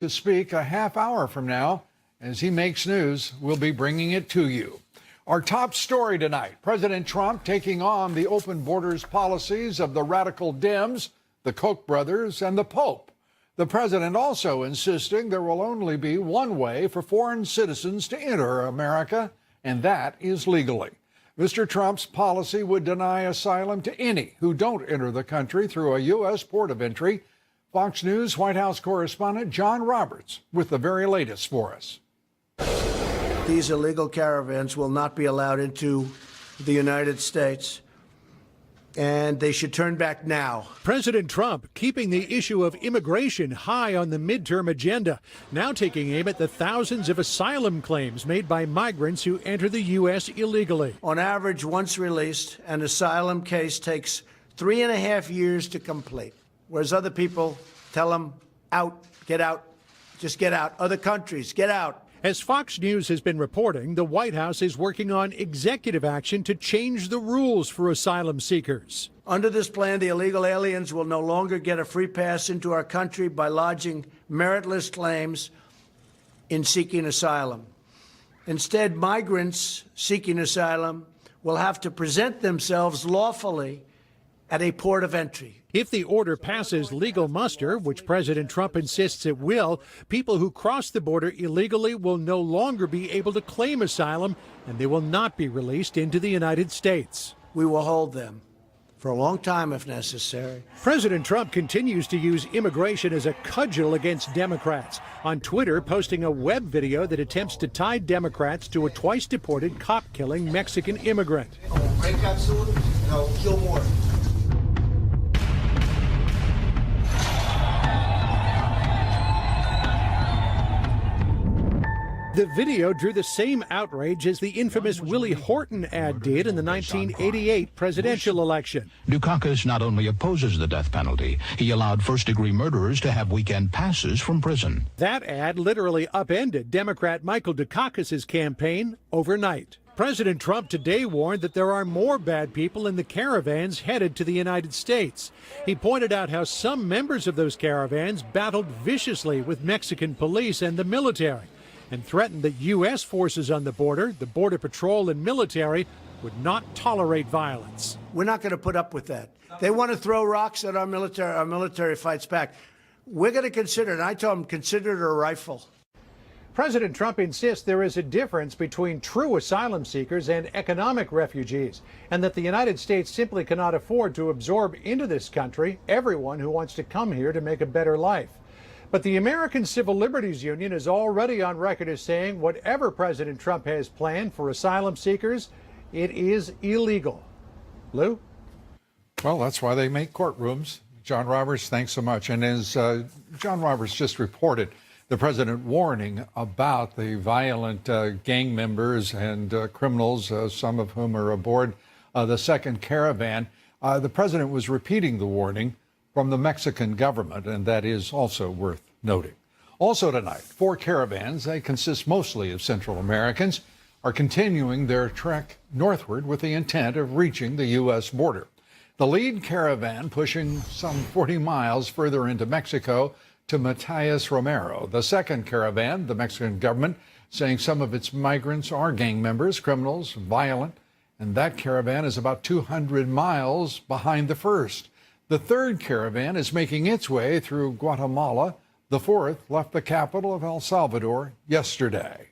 To speak a half hour from now. As he makes news, we'll be bringing it to you. Our top story tonight, President Trump taking on the open borders policies of the radical Dems, the Koch brothers, and the Pope. The president also insisting there will only be one way for foreign citizens to enter America, and that is legally. Mr. Trump's policy would deny asylum to any who don't enter the country through a U.S. port of entry. Fox News White House correspondent John Roberts with the very latest for us. These illegal caravans will not be allowed into the United States, and they should turn back now. President Trump keeping the issue of immigration high on the midterm agenda, now taking aim at the thousands of asylum claims made by migrants who enter the U.S. illegally. On average, once released, an asylum case takes 3.5 years to complete, whereas other people tell them, out, get out, just get out. Other countries, get out. As Fox News has been reporting, the White House is working on executive action to change the rules for asylum seekers. Under this plan, the illegal aliens will no longer get a free pass into our country by lodging meritless claims in seeking asylum. Instead, migrants seeking asylum will have to present themselves lawfully at a port of entry. If the order passes legal muster, which President Trump insists it will, people who cross the border illegally will no longer be able to claim asylum, and they will not be released into the United States. We will hold them for a long time if necessary. President Trump continues to use immigration as a cudgel against Democrats. On Twitter, posting a web video that attempts to tie Democrats to a twice-deported cop-killing Mexican immigrant. Break out soon, no, kill more. The video drew the same outrage as the infamous Willie Horton ad did in the 1988 presidential election. Dukakis not only opposes the death penalty, he allowed first-degree murderers to have weekend passes from prison. That ad literally upended Democrat Michael Dukakis' campaign overnight. President Trump today warned that there are more bad people in the caravans headed to the United States. He pointed out how some members of those caravans battled viciously with Mexican police and the military, and threatened that U.S. forces on the Border Patrol and military, would not tolerate violence. We're not going to put up with that. They want to throw rocks at our military fights back. We're going to consider it. I told them, consider it a rifle. President Trump insists there is a difference between true asylum seekers and economic refugees, and that the United States simply cannot afford to absorb into this country everyone who wants to come here to make a better life. But the American Civil Liberties Union is already on record as saying whatever President Trump has planned for asylum seekers, it is illegal. Lou? Well, that's why they make courtrooms. John Roberts, thanks so much. And as John Roberts just reported, the president warning about the violent gang members and criminals, some of whom are aboard the second caravan. The president was repeating the warning from the Mexican government, and that is also worth noting. Also tonight, 4 caravans, they consist mostly of Central Americans, are continuing their trek northward with the intent of reaching the U.S. border. The lead caravan pushing some 40 miles further into Mexico to Matias Romero. The second caravan, the Mexican government saying some of its migrants are gang members, criminals, violent, and that caravan is about 200 miles behind the first. The third caravan is making its way through Guatemala. The fourth left the capital of El Salvador yesterday.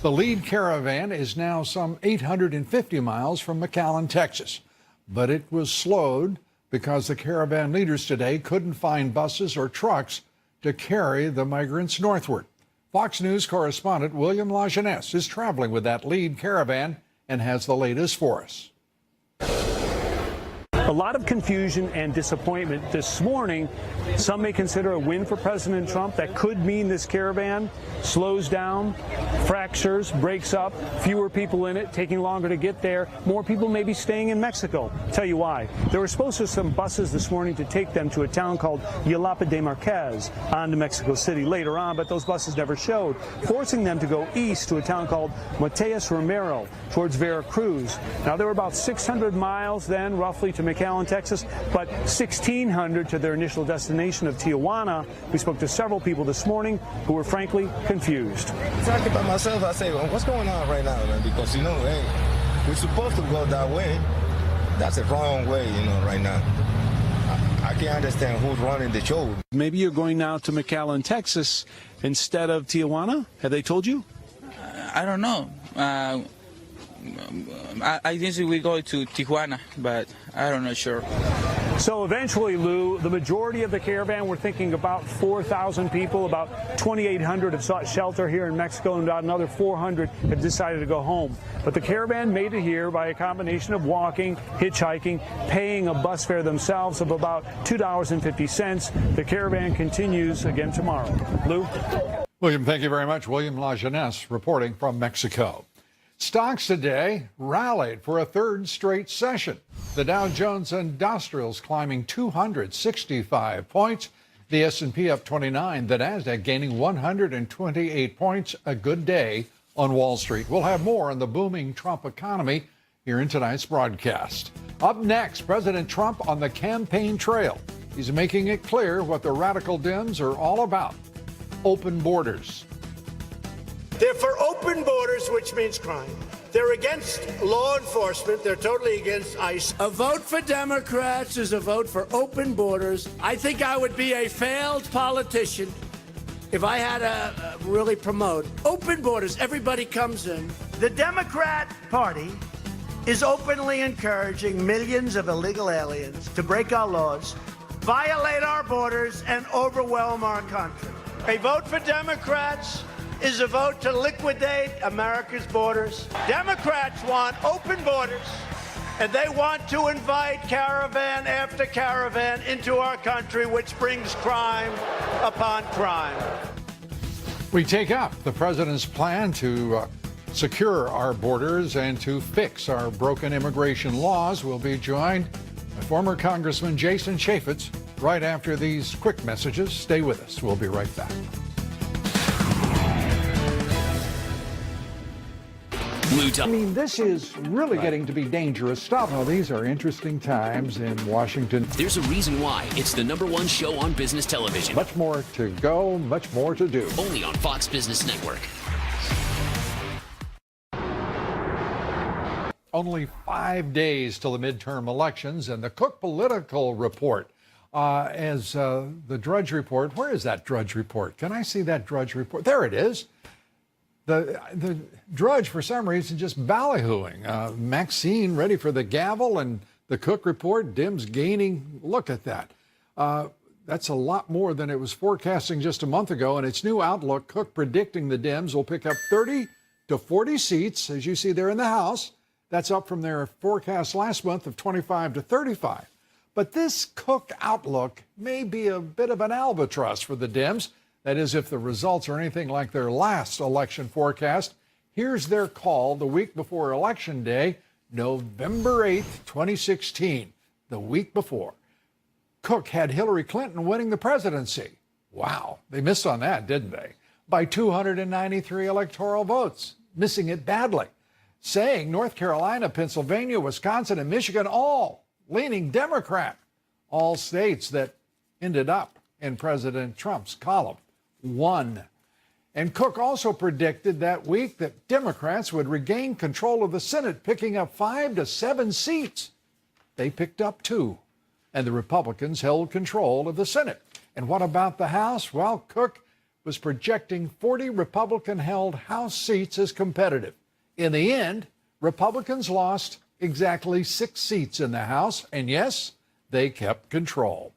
The lead caravan is now some 850 miles from McAllen, Texas, but it was slowed because the caravan leaders today couldn't find buses or trucks to carry the migrants northward. Fox News correspondent William Lajeunesse is traveling with that lead caravan and has the latest for us. A lot of confusion and disappointment this morning. Some may consider a win for President Trump. That could mean this caravan slows down, fractures, breaks up, fewer people in it, taking longer to get there. More people may be staying in Mexico. Tell you why. There were supposed to be some buses this morning to take them to a town called Jalapa de Marquez on to Mexico City later on, but those buses never showed, forcing them to go east to a town called Matias Romero towards Veracruz. Now, there were about 600 miles then, roughly, to make McAllen, Texas, but 1,600 to their initial destination of Tijuana. We spoke to several people this morning who were frankly confused. Talking about myself, I say, well, what's going on right now, man? Because, you know, hey, we're supposed to go that way. That's the wrong way, you know, right now. I can't understand who's running the show. Maybe you're going now to McAllen, Texas, instead of Tijuana? Have they told you? I don't know. I think we go to Tijuana, but I don't know sure. So eventually, Lou, the majority of the caravan, we're thinking about 4,000 people, about 2,800 have sought shelter here in Mexico, and about another 400 have decided to go home. But the caravan made it here by a combination of walking, hitchhiking, paying a bus fare themselves of about $2.50. The caravan continues again tomorrow. Lou? William, thank you very much. William Lajeunesse reporting from Mexico. Stocks today rallied for a third straight session. The Dow Jones Industrials climbing 265 points. The S&P up 29. The Nasdaq gaining 128 points. A good day on Wall Street. We'll have more on the booming Trump economy here in tonight's broadcast. Up next, President Trump on the campaign trail. He's making it clear what the radical Dems are all about. Open borders. They're for open borders, which means crime. They're against law enforcement. They're totally against ICE. A vote for Democrats is a vote for open borders. I think I would be a failed politician if I had to really promote open borders. Everybody comes in. The Democrat Party is openly encouraging millions of illegal aliens to break our laws, violate our borders, and overwhelm our country. A vote for Democrats is a vote to liquidate America's borders. Democrats want open borders, and they want to invite caravan after caravan into our country, which brings crime upon crime. We take up the president's plan to secure our borders and to fix our broken immigration laws. We'll be joined by former Congressman Jason Chaffetz right after these quick messages. Stay with us. We'll be right back. I mean, this is really getting to be dangerous stuff. Well, these are interesting times in Washington. There's a reason why it's the #1 show on business television. Much more to go, much more to do. Only on Fox Business Network. Only 5 days till the midterm elections, and the Cook Political Report. The Drudge Report, where is that Drudge Report? Can I see that Drudge Report? There it is. The Drudge, for some reason, just ballyhooing. Maxine ready for the gavel, and the Cook Report, Dems gaining. Look at that. That's a lot more than it was forecasting just a month ago. And its new outlook, Cook predicting the Dems will pick up 30 to 40 seats, as you see there in the House. That's up from their forecast last month of 25 to 35. But this Cook outlook may be a bit of an albatross for the Dems. That is, if the results are anything like their last election forecast. Here's their call the week before Election Day, November 8th, 2016, the week before. Cook had Hillary Clinton winning the presidency. Wow, they missed on that, didn't they? By 293 electoral votes, missing it badly. Saying North Carolina, Pennsylvania, Wisconsin, and Michigan all leaning Democrat. All states that ended up in President Trump's column. Won. And Cook also predicted that week that Democrats would regain control of the Senate, picking up 5 to 7 seats. They picked up 2, and the Republicans held control of the Senate. And what about the House? Well, Cook was projecting 40 Republican-held House seats as competitive. In the end, Republicans lost exactly 6 seats in the House, and yes, they kept control.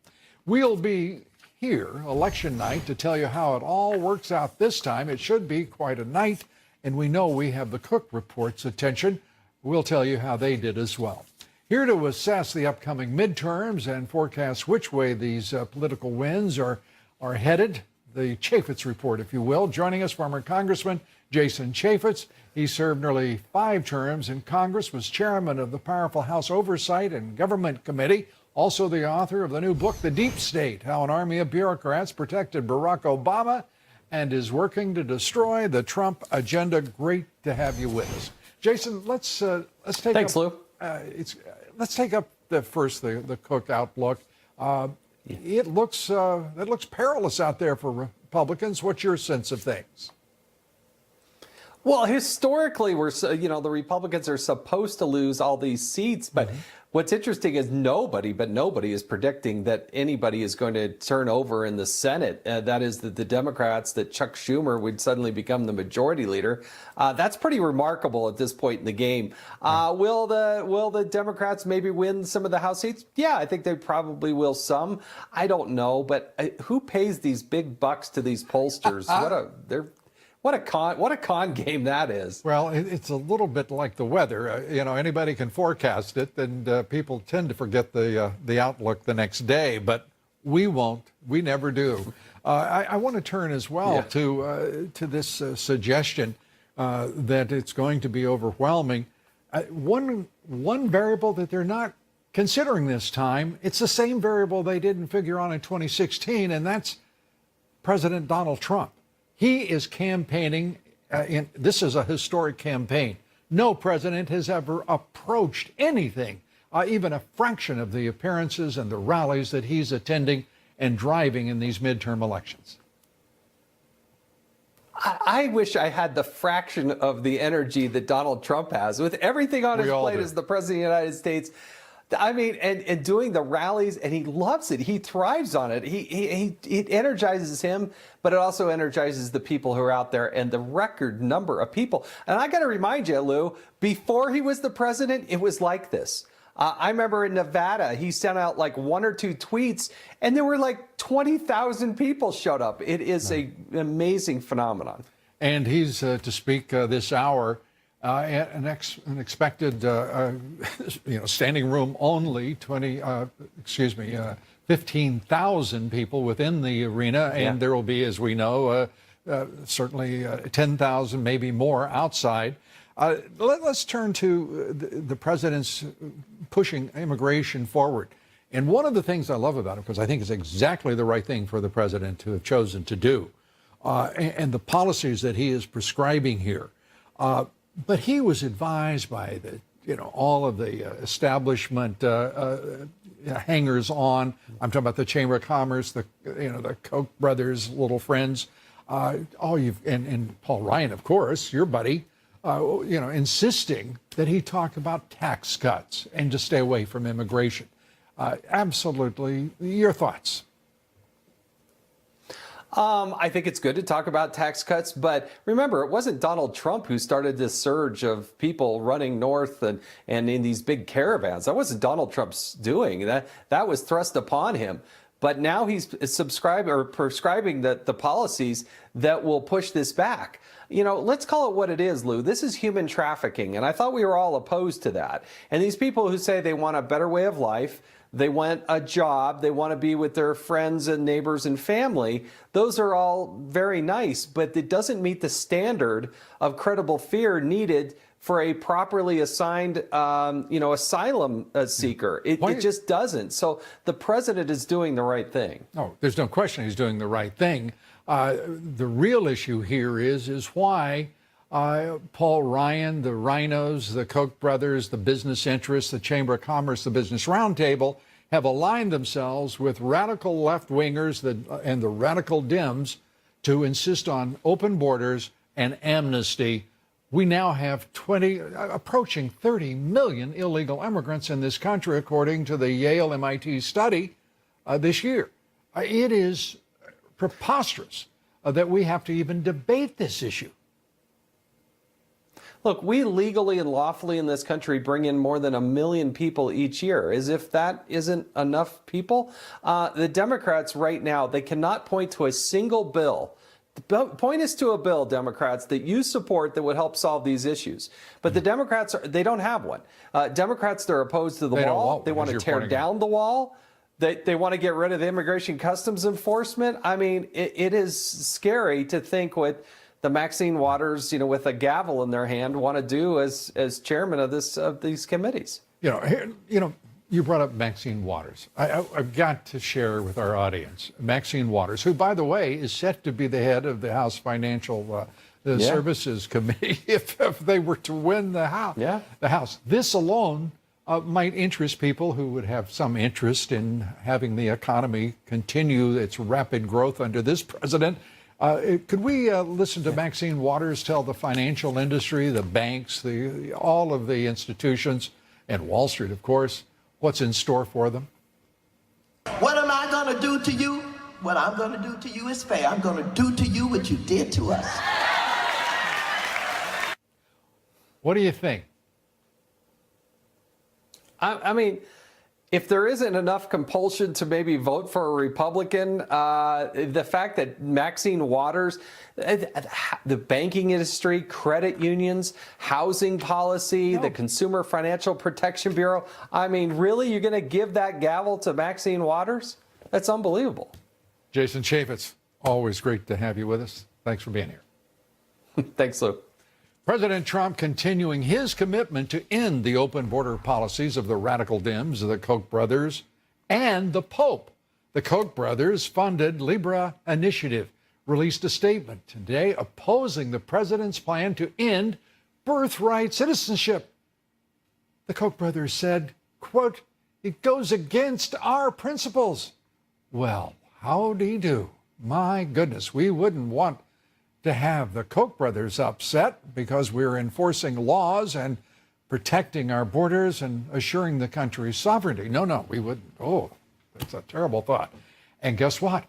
We'll be here election night to tell you how it all works out this time. It should be quite a night, and we know we have the Cook Report's attention. We'll tell you how they did as well. Here to assess the upcoming midterms and forecast which way these political winds are headed, the Chaffetz Report, if you will. Joining us, former Congressman Jason Chaffetz. He served nearly 5 terms in Congress, was chairman of the powerful House Oversight and Government Committee, also the author of the new book, The Deep State, How an Army of Bureaucrats Protected Barack Obama and is Working to Destroy the Trump Agenda. Great to have you with us. Jason, let's take Thanks, Lou. Let's take up first the Cook outlook. It looks perilous out there for Republicans. What's your sense of things? Well, historically, the Republicans are supposed to lose all these seats, but what's interesting is nobody is predicting that anybody is going to turn over in the Senate. That is that the Democrats, that Chuck Schumer would suddenly become the majority leader. That's pretty remarkable at this point in the game. Will the Democrats maybe win some of the House seats? Yeah, I think they probably will some. I don't know, but who pays these big bucks to these pollsters? What a con game that is. Well, it's a little bit like the weather. Anybody can forecast it, and people tend to forget the outlook the next day. But we won't. We never do. I want to turn as well to this suggestion that it's going to be overwhelming. One variable that they're not considering this time, it's the same variable they didn't figure on in 2016, and that's President Donald Trump. He is campaigning, this is a historic campaign. No president has ever approached anything, even a fraction of the appearances and the rallies that he's attending and driving in these midterm elections. I wish I had the fraction of the energy that Donald Trump has. With everything on his plate as the president of the United States, I mean, and doing the rallies, and he loves it. He thrives on it. It energizes him, but it also energizes the people who are out there and the record number of people. And I got to remind you, Lou, before he was the president, it was like this. I remember in Nevada, he sent out like 1 or 2 tweets, and there were like 20,000 people showed up. It is an amazing phenomenon. And he's to speak this hour. An expected, standing room only, 15,000 people within the arena, and there will be, as we know, certainly 10,000, maybe more outside. Let's turn to the president's pushing immigration forward. And one of the things I love about it, because I think it's exactly the right thing for the president to have chosen to do, and the policies that he is prescribing here. But he was advised by all of the establishment hangers-on. I'm talking about the Chamber of Commerce, the Koch brothers, little friends, and Paul Ryan, of course, your buddy, insisting that he talk about tax cuts and to stay away from immigration. Absolutely, your thoughts? I think it's good to talk about tax cuts, but remember, it wasn't Donald Trump who started this surge of people running north and in these big caravans. That wasn't Donald Trump's doing. That was thrust upon him. But now he's prescribing the policies that will push this back. Let's call it what it is, Lou. This is human trafficking, and I thought we were all opposed to that. And these people who say they want a better way of life, they want a job, they want to be with their friends and neighbors and family, those are all very nice, but it doesn't meet the standard of credible fear needed for a properly assigned, asylum seeker. It just doesn't. So the president is doing the right thing. No, there's no question he's doing the right thing. The real issue here is why Paul Ryan, the Rhinos, the Koch brothers, the business interests, the Chamber of Commerce, the Business Roundtable have aligned themselves with radical left-wingers and the radical Dems to insist on open borders and amnesty. We now have approaching 30 million illegal immigrants in this country, according to the Yale-MIT study this year. It is preposterous that we have to even debate this issue. Look, we legally and lawfully in this country bring in more than 1 million people each year. As if that isn't enough people. The Democrats right now, they cannot point to a single bill. Point us to a bill, Democrats, that you support that would help solve these issues. But the Democrats, they don't have one. Democrats, they're opposed to the wall. They want to tear down the wall. They want to get rid of the immigration customs enforcement. I mean, it is scary to think what the Maxine Waters, with a gavel in their hand, want to do as chairman of these committees. You brought up Maxine Waters. I've got to share with our audience Maxine Waters, who, by the way, is set to be the head of the House Financial Services Committee if they were to win the House. Yeah. The House. This alone might interest people who would have some interest in having the economy continue its rapid growth under this president. Could we listen to Maxine Waters tell the financial industry, the banks, all of the institutions, and Wall Street, of course, what's in store for them? What am I going to do to you? What I'm going to do to you is fair. I'm going to do to you what you did to us. What do you think? I mean, if there isn't enough compulsion to maybe vote for a Republican, the fact that Maxine Waters, the banking industry, credit unions, housing policy, the Consumer Financial Protection Bureau, I mean, really, you're going to give that gavel to Maxine Waters? That's unbelievable. Jason Chaffetz, always great to have you with us. Thanks for being here. Thanks, Lou. President Trump continuing his commitment to end the open border policies of the radical Dems, the Koch brothers, and the Pope. The Koch brothers funded Libra Initiative released a statement today opposing the president's plan to end birthright citizenship. The Koch brothers said, quote, "It goes against our principles." Well, howdy do. My goodness, we wouldn't want to have the Koch brothers upset because we're enforcing laws and protecting our borders and assuring the country's sovereignty. No, we wouldn't. Oh, that's a terrible thought. And guess what?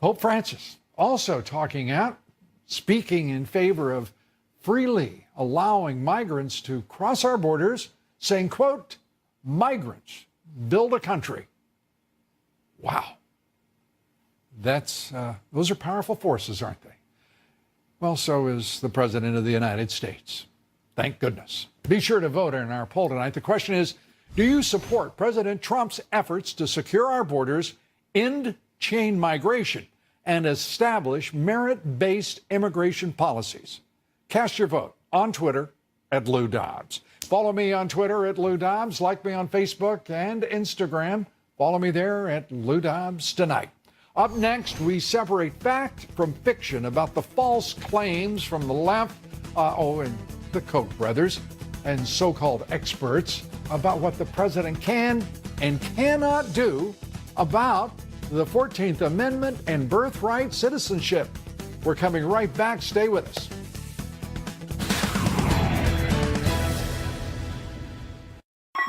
Pope Francis also talking out, speaking in favor of freely allowing migrants to cross our borders, saying, quote, "Migrants build a country." Wow. Those are powerful forces, aren't they? Well, so is the President of the United States. Thank goodness. Be sure to vote in our poll tonight. The question is, do you support President Trump's efforts to secure our borders, end chain migration, and establish merit-based immigration policies? Cast your vote on Twitter at Lou Dobbs. Follow me on Twitter at Lou Dobbs. Like me on Facebook and Instagram. Follow me there at Lou Dobbs Tonight. Up next, we separate fact from fiction about the false claims from the left, and the Koch brothers, and so-called experts about what the president can and cannot do about the 14th Amendment and birthright citizenship. We're coming right back. Stay with us.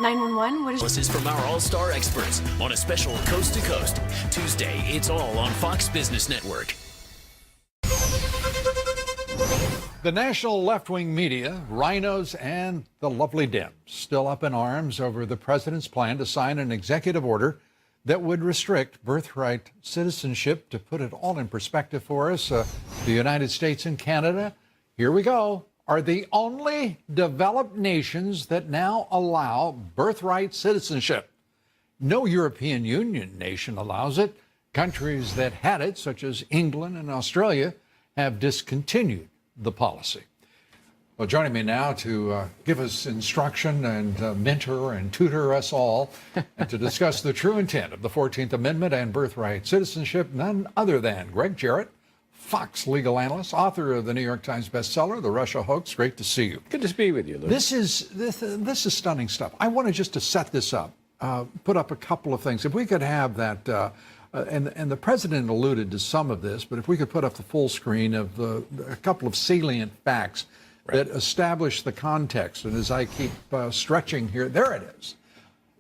What is this from our all-star experts on a special Coast to Coast Tuesday? It's all on Fox Business Network. The national left-wing media, rhinos, and the lovely Dems still up in arms over the president's plan to sign an executive order that would restrict birthright citizenship. To put it all in perspective for us, the United States and Canada, here we go, are the only developed nations that now allow birthright citizenship. No European Union nation allows it. Countries that had it, such as England and Australia, have discontinued the policy. Well, joining me now to give us instruction and mentor and tutor us all and to discuss the true intent of the 14th Amendment and birthright citizenship, none other than Greg Jarrett, Fox legal analyst, author of the New York Times bestseller, The Russia Hoax. Great to see you. Good to be with you, Lou. This is stunning stuff. I wanted just to set this up, put up a couple of things. If we could have that, and the president alluded to some of this, but if we could put up the full screen of a couple of salient facts that establish the context. And as I keep stretching here, there it is.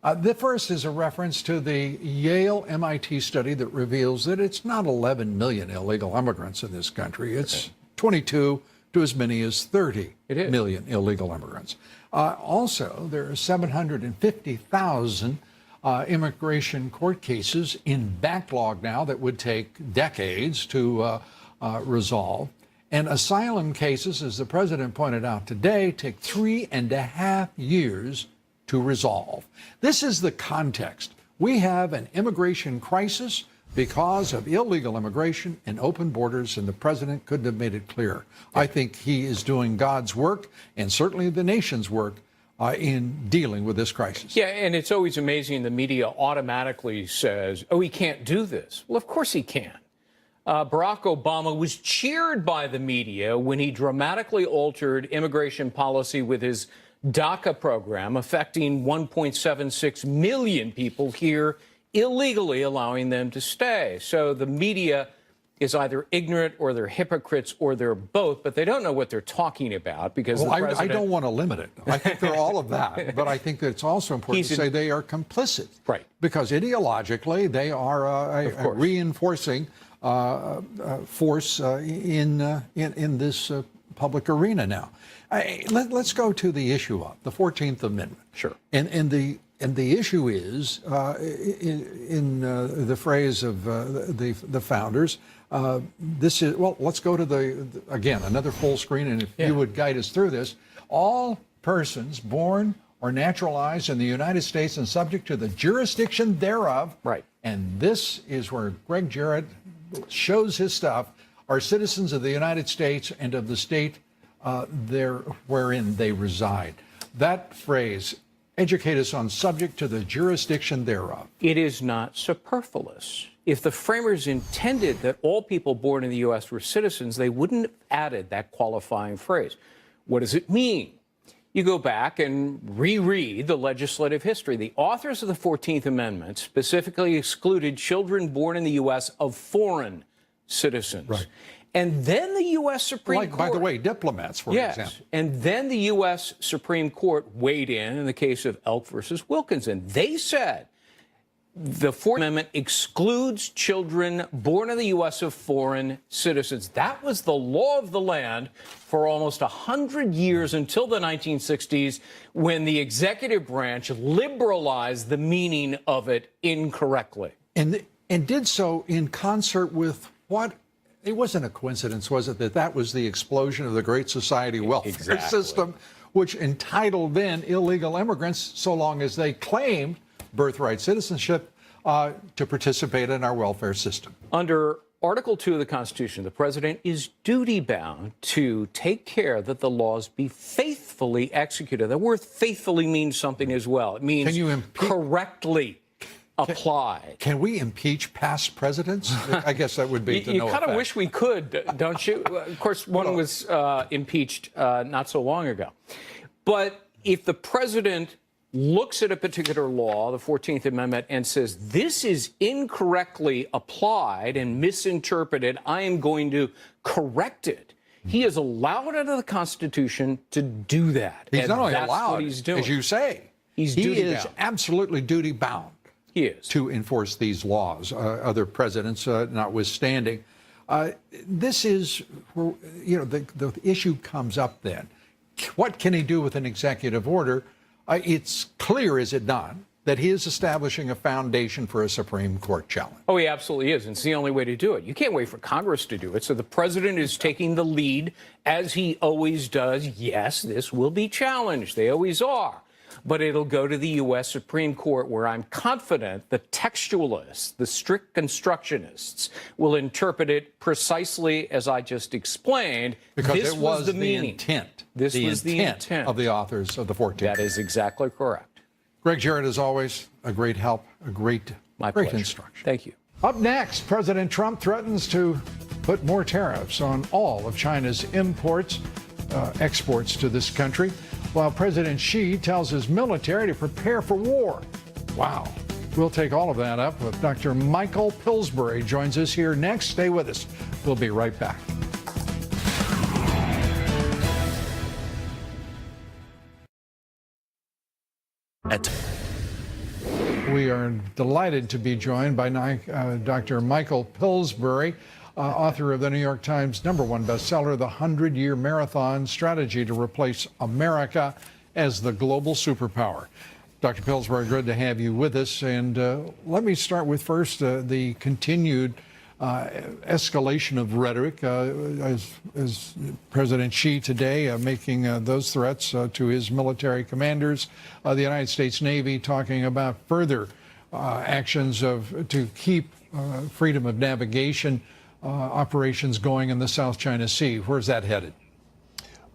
The first is a reference to the Yale-MIT study that reveals that it's not 11 million illegal immigrants in this country. It's 22 to as many as 30 million illegal immigrants. Also, there are 750,000 immigration court cases in backlog now that would take decades to resolve. And asylum cases, as the president pointed out today, take 3.5 years to resolve. This is the context. We have an immigration crisis because of illegal immigration and open borders, and the president couldn't have made it clearer. I think he is doing God's work and certainly the nation's work in dealing with this crisis. Yeah, and it's always amazing the media automatically says, oh, he can't do this. Well, of course he can. Barack Obama was cheered by the media when he dramatically altered immigration policy with his DACA program affecting 1.76 million people here illegally, allowing them to stay. So the media is either ignorant or they're hypocrites or they're both, but they don't know what they're talking about because Well, the president... I don't want to limit it. I think they're all of that, but I think that it's also important to say they are complicit. Right. Because ideologically, they are a reinforcing force in this public arena now. Let's go to the issue of the 14th Amendment. Sure. And the issue is, in the phrase of the founders, this is, well, let's go to again, another full screen, and if you would guide us through this. All persons born or naturalized in the United States and subject to the jurisdiction thereof. Right. And this is where Greg Jarrett shows his stuff, are citizens of the United States and of the state wherein they reside. That phrase, educate us on subject to the jurisdiction thereof. It is not superfluous. If the framers intended that all people born in the U.S. were citizens, they wouldn't have added that qualifying phrase. What does it mean? You go back and reread the legislative history. The authors of the 14th Amendment specifically excluded children born in the U.S. of foreign citizens. Right. And then the U.S. Supreme Court... By the way, diplomats, for example. And then the U.S. Supreme Court weighed in the case of Elk versus Wilkinson. They said the 14th Amendment excludes children born in the U.S. of foreign citizens. That was the law of the land for almost 100 years until the 1960s, when the executive branch liberalized the meaning of it incorrectly. And did so in concert with what? It wasn't a coincidence, was it, that was the explosion of the Great Society welfare system, which entitled then illegal immigrants, so long as they claimed birthright citizenship, to participate in our welfare system. Under Article 2 of the Constitution, the president is duty-bound to take care that the laws be faithfully executed. The word faithfully means something as well. It means correctly applied. Can we impeach past presidents? I guess that would be to no You kind of effect. wish we could, don't you? Of course, one was impeached not so long ago. But if the president looks at a particular law, the 14th Amendment, and says, this is incorrectly applied and misinterpreted, I am going to correct it. He is allowed under the Constitution to do that. He's not only allowed, what he's doing. as you say, he is absolutely duty-bound. He is. To enforce these laws, other presidents notwithstanding. This is, the issue comes up then. What can he do with an executive order? It's clear, is it not, that he is establishing a foundation for a Supreme Court challenge. Oh, he absolutely is. And it's the only way to do it. You can't wait for Congress to do it. So the president is taking the lead, as he always does. Yes, this will be challenged. They always are. But it'll go to the U.S. Supreme Court, where I'm confident the textualists, the strict constructionists, will interpret it precisely as I just explained. Because this it was the meaning. intent. This was the intent of the authors of the 14th. That is exactly correct. Greg Jarrett, as always, a great help, a great instruction. Thank you. Up next, President Trump threatens to put more tariffs on all of China's exports to this country, while President Xi tells his military to prepare for war. Wow. We'll take all of that up with Dr. Michael Pillsbury joins us here next. Stay with us. We'll be right back. We are delighted to be joined by Dr. Michael Pillsbury, author of the New York Times #1 bestseller, The 100-Year Marathon Strategy to Replace America as the Global Superpower. Dr. Pillsbury, good to have you with us. And let me start with first the continued escalation of rhetoric as President Xi today making those threats to his military commanders, the United States Navy talking about further actions to keep freedom of navigation operations going in the South China Sea. Where's that headed?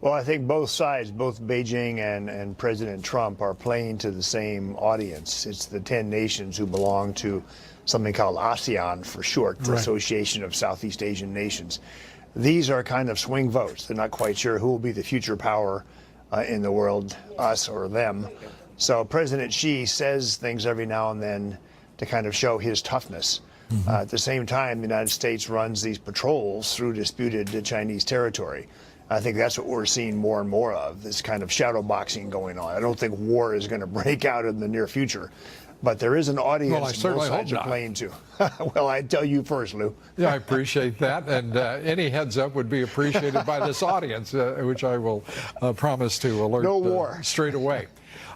Well, I think both sides, both Beijing and President Trump, are playing to the same audience. It's the 10 nations who belong to something called ASEAN for short, the Association of Southeast Asian Nations. These are kind of swing votes. They're not quite sure who will be the future power in the world, us or them. So President Xi says things every now and then to kind of show his toughness. At the same time, the United States runs these patrols through disputed Chinese territory. I think that's what we're seeing more and more of, this kind of shadow boxing going on. I don't think war is going to break out in the near future. But there is an audience both sides are playing to. Well, I tell you first, Lou. Yeah, I appreciate that. And any heads up would be appreciated by this audience, which I will promise to alert no war. Straight away.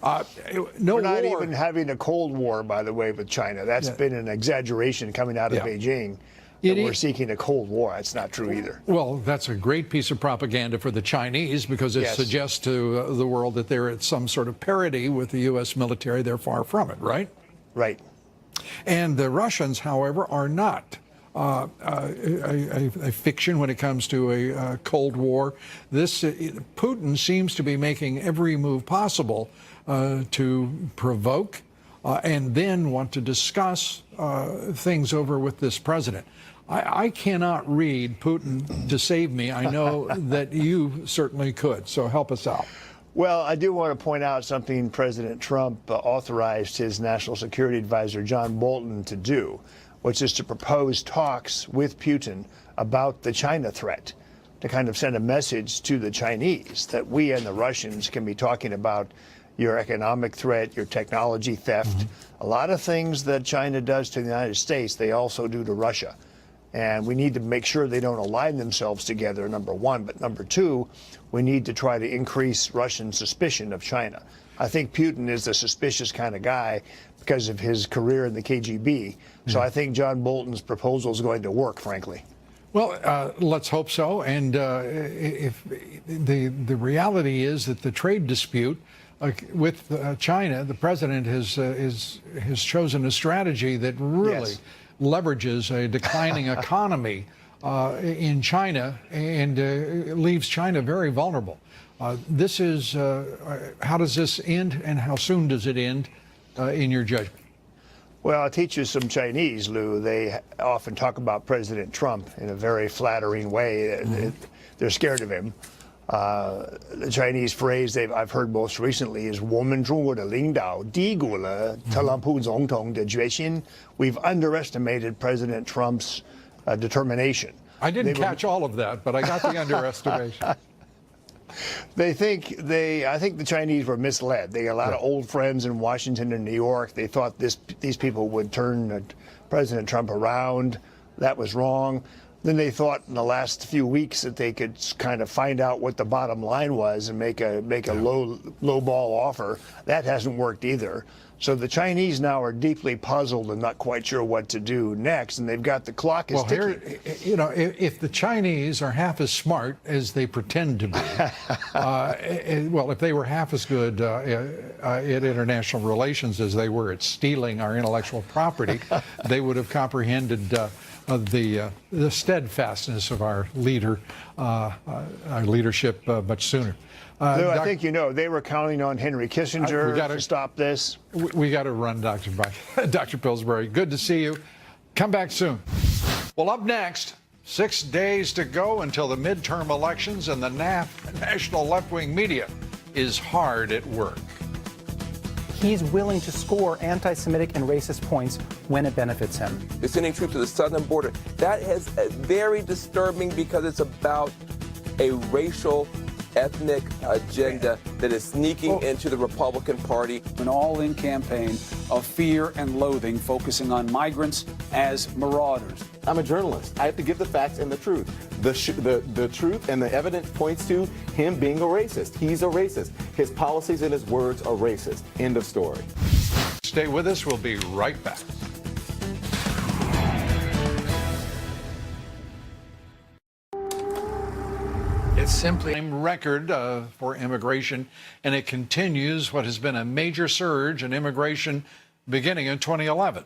We're not even having a Cold War, by the way, with China. That's been an exaggeration coming out of Beijing. That we're seeking a Cold War. That's not true either. Well, that's a great piece of propaganda for the Chinese because it suggests to the world that they're at some sort of parity with the U.S. military. They're far from it, right? Right. And the Russians, however, are not a fiction when it comes to a Cold War. Putin seems to be making every move possible to provoke and then want to discuss things over with this president. I cannot read Putin to save me. I know that you certainly could, so help us out. Well, I do want to point out something President Trump authorized his National Security Advisor, John Bolton, to do, which is to propose talks with Putin about the China threat, to kind of send a message to the Chinese that we and the Russians can be talking about your economic threat, your technology theft. A lot of things that China does to the United States, they also do to Russia. And we need to make sure they don't align themselves together, number one. But number two, we need to try to increase Russian suspicion of China. I think Putin is a suspicious kind of guy because of his career in the KGB. So I think John Bolton's proposal is going to work, frankly. Well, let's hope so. And if the reality is that the trade dispute with China, the president has chosen a strategy that really leverages a declining economy in China and leaves China very vulnerable. This is how does this end, and how soon does it end, in your judgment? Well, I'll teach you some Chinese, Lou. They often talk about President Trump in a very flattering way. They're scared of him. The Chinese phrase I've heard most recently is 我们中国的领导低估了特朗普总统的决心. We've underestimated President Trump's determination. I didn't catch all of that, but I got the underestimation. I think the Chinese were misled. They got a lot of old friends in Washington and New York. They thought these people would turn President Trump around. That was wrong. Then they thought in the last few weeks that they could kind of find out what the bottom line was and make a low ball offer. That hasn't worked either. So the Chinese now are deeply puzzled and not quite sure what to do next, and they've got the clock is ticking. Here, you know, if the Chinese are half as smart as they pretend to be, well, if they were half as good at international relations as they were at stealing our intellectual property, they would have comprehended the steadfastness of our leadership much sooner. Lou, I think you know they were counting on Henry Kissinger to stop this. We got to run, Dr. Pillsbury. Good to see you. Come back soon. Well, up next, 6 days to go until the midterm elections, and the national left-wing media is hard at work. He's willing to score anti-Semitic and racist points when it benefits him. They're sending troops to the southern border. That is very disturbing because it's about a racial, ethnic agenda that is sneaking into the Republican Party. An all-in campaign of fear and loathing focusing on migrants as marauders. I'm a journalist. I have to give the facts and the truth. The truth and the evidence points to him being a racist. He's a racist. His policies and his words are racist. End of story. Stay with us. We'll be right back. It's simply a record for immigration, and it continues what has been a major surge in immigration beginning in 2011.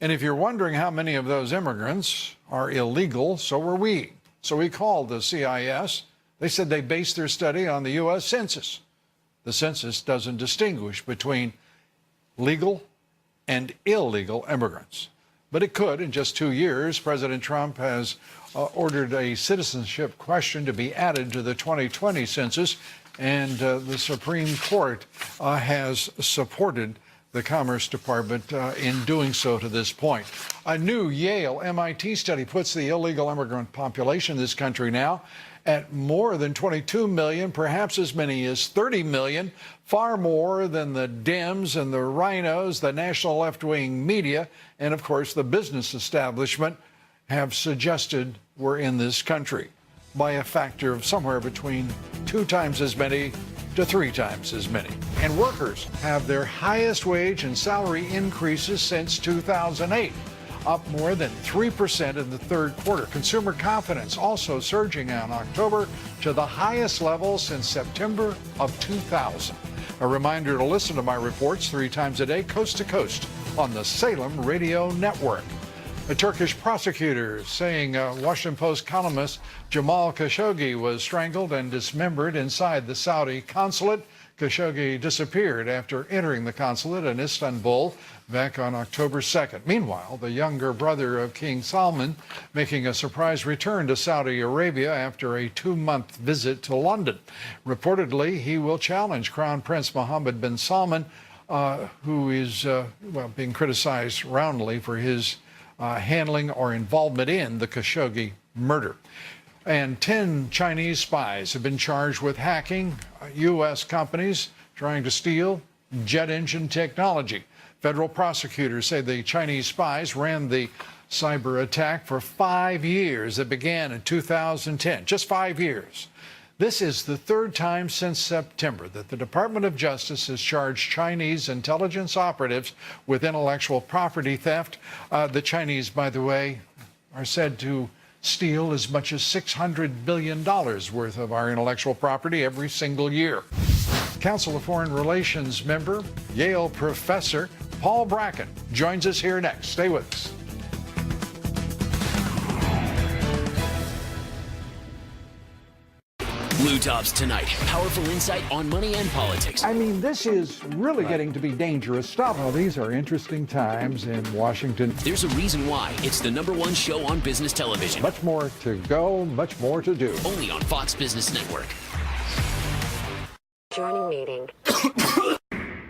And if you're wondering how many of those immigrants are illegal, so are we. So we called the CIS. They said they based their study on the U.S. Census. The census doesn't distinguish between legal and illegal immigrants. but it could in just 2 years. President Trump has ordered a citizenship question to be added to the 2020 census, and the Supreme Court has supported the Commerce Department in doing so to this point. A new Yale MIT study puts the illegal immigrant population in this country now at more than 22 million, perhaps as many as 30 million, far more than the Dems and the rhinos, the national left-wing media, and of course the business establishment have suggested we're in this country by a factor of somewhere between 2 times as many to 3 times as many. And workers have their highest wage and salary increases since 2008, up more than 3% in the third quarter. Consumer confidence also surging in October to the highest level since September of 2000. A reminder to listen to my reports 3 times a day, coast to coast, on the Salem Radio Network. A Turkish prosecutor saying Washington Post columnist Jamal Khashoggi was strangled and dismembered inside the Saudi consulate. Khashoggi disappeared after entering the consulate in Istanbul back on October 2nd. Meanwhile, the younger brother of King Salman making a surprise return to Saudi Arabia after a 2-month visit to London. Reportedly, he will challenge Crown Prince Mohammed bin Salman, who is being criticized roundly for his handling or involvement in the Khashoggi murder. And 10 Chinese spies have been charged with hacking U.S. companies trying to steal jet engine technology. Federal prosecutors say the Chinese spies ran the cyber attack for 5 years. It began in 2010, just 5 years. This is the 3rd time since September that the Department of Justice has charged Chinese intelligence operatives with intellectual property theft. The Chinese, by the way, are said to steal as much as $600 billion worth of our intellectual property every single year. Council of Foreign Relations member, Yale professor Paul Bracken joins us here next. Stay with us. Lou Dobbs tonight. Powerful insight on money and politics. I mean, this is really getting to be dangerous stuff. Well, these are interesting times in Washington. There's a reason why it's the #1 show on business television. Much more to go, much more to do. Only on Fox Business Network.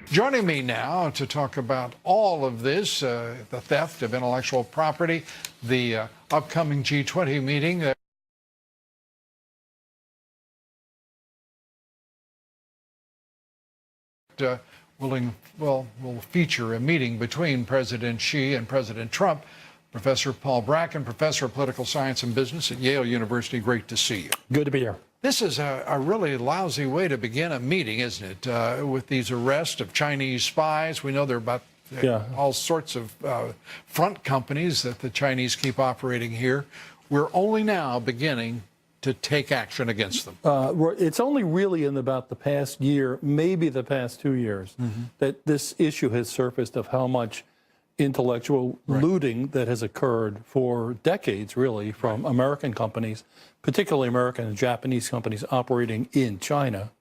Joining me now to talk about all of this, the theft of intellectual property, the upcoming G20 meeting. Will feature a meeting between President Xi and President Trump. Professor Paul Bracken, Professor of Political Science and Business at Yale University. Great to see you. Good to be here. This is a really lousy way to begin a meeting, isn't it? With these arrests of Chinese spies. We know there are about all sorts of front companies that the Chinese keep operating here. We're only now beginning to take action against them. It's only really in about the past year, maybe the past 2 years, that this issue has surfaced of how much intellectual looting that has occurred for decades, really, from American companies, particularly American and Japanese companies operating in China,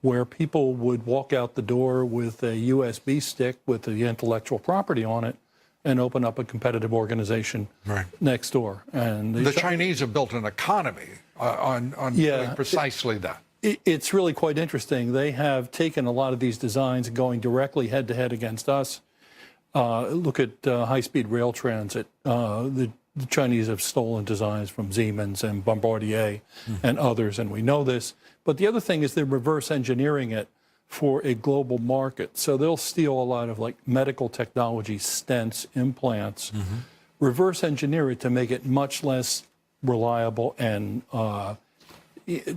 where people would walk out the door with a USB stick with the intellectual property on it and open up a competitive organization next door. And the Chinese have built an economy on doing precisely that. It's really quite interesting. They have taken a lot of these designs and going directly head-to-head against us. Look at high-speed rail transit. The Chinese have stolen designs from Siemens and Bombardier and others, and we know this. But the other thing is they're reverse engineering it for a global market. So they'll steal a lot of like medical technology, stents, implants, reverse engineer it to make it much less reliable and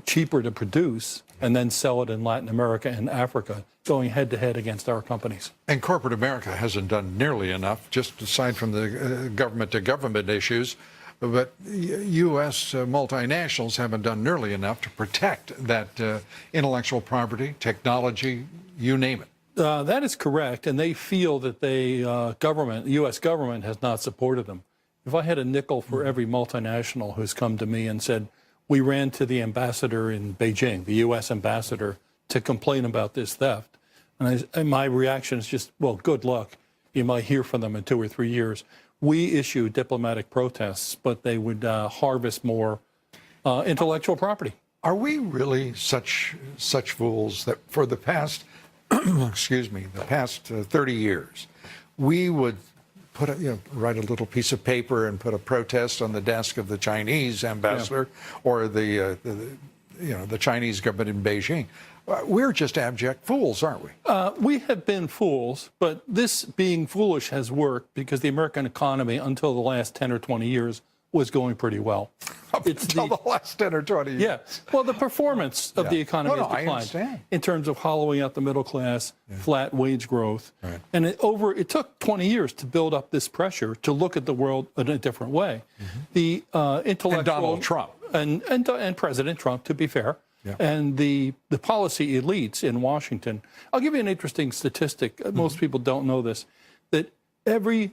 cheaper to produce, and then sell it in Latin America and Africa, going head-to-head against our companies. And corporate America hasn't done nearly enough, just aside from the government-to-government issues. But U.S. multinationals haven't done nearly enough to protect that intellectual property, technology, you name it. That is correct, and they feel that the U.S. government has not supported them. If I had a nickel for every multinational who's come to me and said, we ran to the ambassador in Beijing, the U.S. ambassador, to complain about this theft, and my reaction is just, well, good luck. You might hear from them in 2 or 3 years. we issue diplomatic protests, but they would harvest more intellectual property. Are we really such fools that for the past, excuse me, the past 30 years, we would write a little piece of paper and put a protest on the desk of the Chinese ambassador or the Chinese government in Beijing? We're just abject fools, aren't we? We have been fools, but this being foolish has worked because the American economy, until the last 10 or 20 years, was going pretty well. Until the last 10 or 20 years. Yeah. Well, the performance of the economy has declined I understand. in terms of hollowing out the middle class, flat wage growth. Right. And it took 20 years to build up this pressure to look at the world in a different way. The intellectual... And Donald Trump. And President Trump, to be fair. Yeah. And the policy elites in Washington. I'll give you an interesting statistic. Most people don't know this, that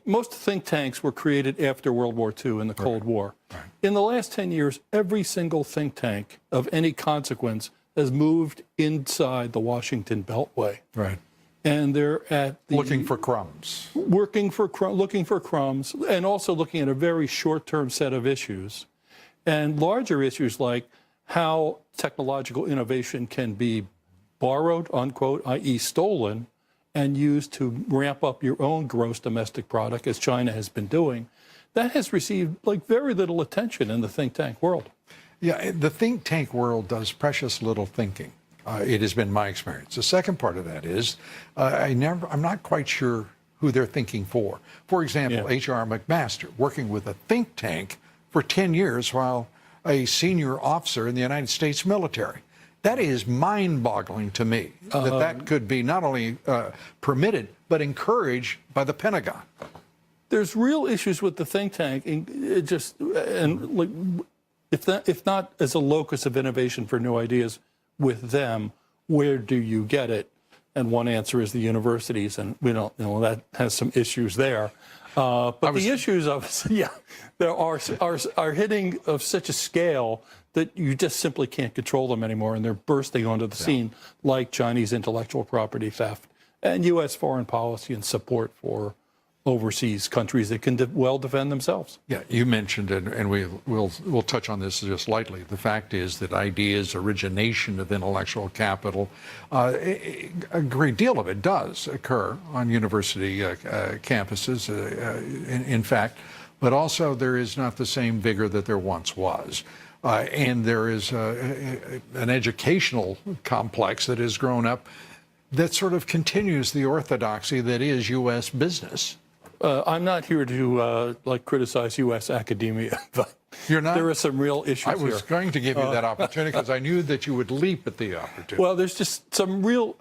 most think tanks were created after World War II in the Cold War. Right. In the last 10 years, every single think tank of any consequence has moved inside the Washington Beltway. Right. And they're looking for crumbs. Looking for crumbs, and also looking at a very short-term set of issues. And larger issues like how technological innovation can be borrowed, unquote, i.e. stolen, and used to ramp up your own gross domestic product, as China has been doing. That has received very little attention in the think tank world. Yeah, the think tank world does precious little thinking. It has been my experience. The second part of that is I'm not quite sure who they're thinking for. For example, H.R. McMaster, working with a think tank for 10 years while a senior officer in the United States military. That is mind-boggling to me, that could be not only permitted, but encouraged by the Pentagon. There's real issues with the think tank, if not as a locus of innovation for new ideas with them, where do you get it? And one answer is the universities, and we don't, that has some issues there. But the issues of, there are hitting of such a scale that you just simply can't control them anymore, and they're bursting onto the scene, like Chinese intellectual property theft and U.S. foreign policy and support for overseas countries that can well defend themselves. Yeah, you mentioned it, and we'll touch on this just lightly. The fact is that ideas, origination of intellectual capital, a great deal of it does occur on university campuses, in fact, but also there is not the same vigor that there once was. And there is an educational complex that has grown up that sort of continues the orthodoxy that is U.S. business. I'm not here to criticize U.S. academia, but you're not? There are some real issues here. I was going to give you that opportunity because I knew that you would leap at the opportunity. Well, there's just some real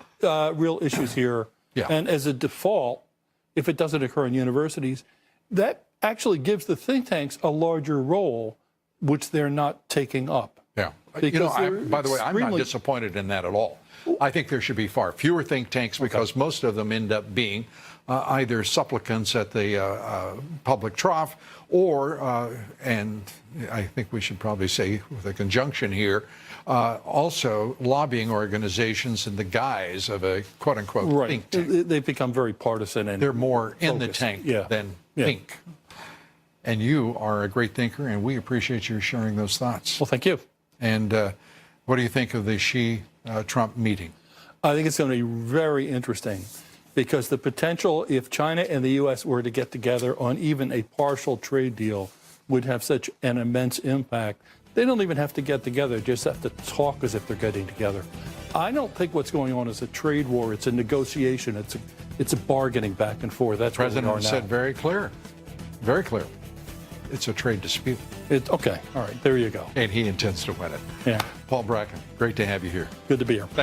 issues here. Yeah. And as a default, if it doesn't occur in universities, that actually gives the think tanks a larger role, which they're not taking up. Yeah. By the way, I'm not disappointed in that at all. I think there should be far fewer think tanks because most of them end up being either supplicants at the public trough or, and I think we should probably say with a conjunction here, also lobbying organizations in the guise of a quote-unquote think tank. They've become very partisan and they're more in the tank than pink. And you are a great thinker, and we appreciate you sharing those thoughts. Well, thank you. And what do you think of the Xi-Trump meeting? I think it's going to be very interesting because the potential, if China and the U.S. were to get together on even a partial trade deal, would have such an immense impact. They don't even have to get together, just have to talk as if they're getting together. I don't think what's going on is a trade war. It's a negotiation. It's a bargaining back and forth. That's what we are now. The President said very clear. It's a trade dispute. Okay. All right. There you go. And he intends to win it. Yeah. Paul Bracken, great to have you here. Good to be here. Thank